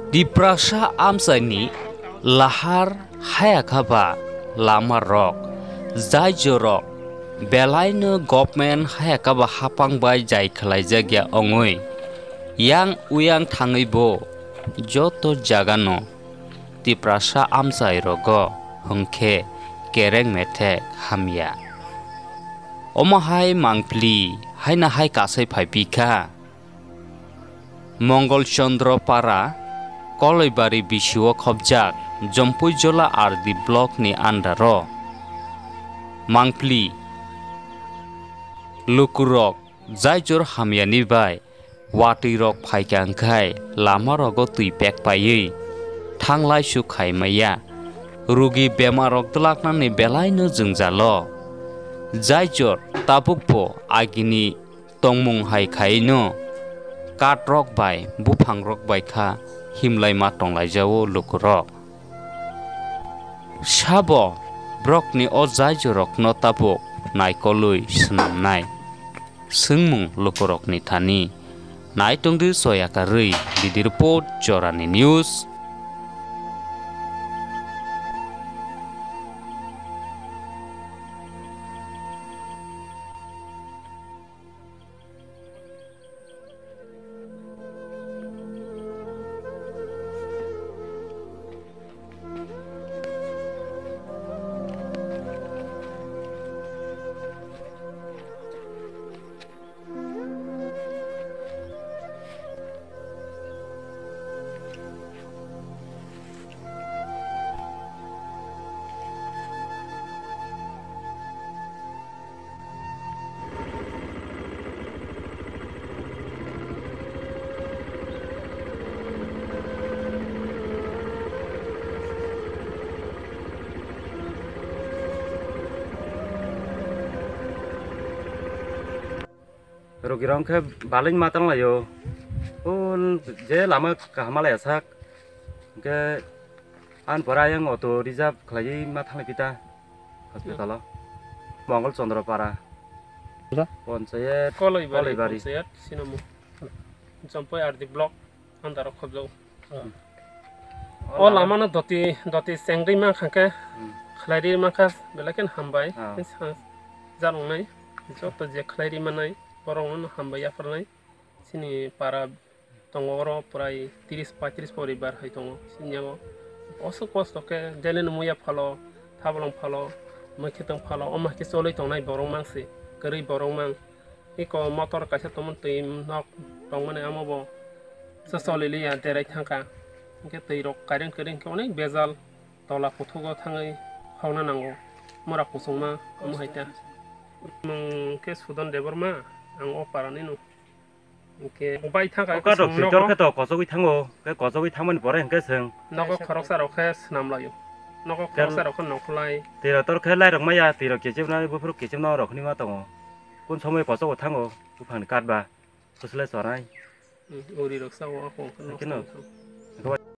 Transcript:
Di prasa amsani lahar hayakaba lama rok jai jorok belaino government hayakaba hapang bai jai khalai jagya ongoi yang uyang thangai bo joto jagano di prasa amsai rogo hongke kereng metek hamya omahai mangpli haina hai kasai phaipika Mongol Chandra Para Koloibari Bishiwo Khobjak Jompui Jola Ardi Block ni Andaro Mangpli Lukurok Jaijor Hamyani Bai Wati Rok Phaikangkai Lama Rogo Tuipek Payei Thanglai Sukhai Maya Rugi Bemarok Dlakna ni Belaino Jungjalo Jaijor Tabukpo Agini Tongmung Hai Khaino Katrok bai bupangrok bai kha himlai ma tonglai jawo lukurok sabo brokni o jaijorok no tabuk naikolui snamnai sungmung lukurok ni thani naitongdi soyakarui bidi report jorani news Rogirong ke baling matang lah yo, pun je lama kahamal ya sak, ke an pora yang auto reserve kelai matang kita hospital lo, Mongol Chandra Para. Ponsayet Koloibari sinamu Jompui Ardi Block Andaro Khobjau o lama na doti sengri ma khake khlairi ma khas belaken hambai jarong nai joto je khlairi manai borong hambai afarnai sini para tongoro prai 30-35 poribar hai tongo sinyago oso kosto ke delen muya phalo thablong phalo makitong phalo o mahki soloi tongnai borong mangsi kari borong mang iko motor kaisa tomon tim nok tongmane amobo sasolili ya derai thangka ke teirok karen ke onek bezal tola puthugo thangai hauna nango mora kusungma amohaita ke sudan deborma ang oparani no ke ubai thangka Oka rok sitor ke to kosogui thango, ke kosogui thangman pore hengke seng. nogo khoroksa rokhes namlayo nogo khoroksa rokhan nokhlai Tira tor ke lai rok maya tira kecem na bufur kecem na rok ni ma tongo. Kun somoi kosog thango bufang kat ba. Kusle sorai. uri roksa wa ko Kino.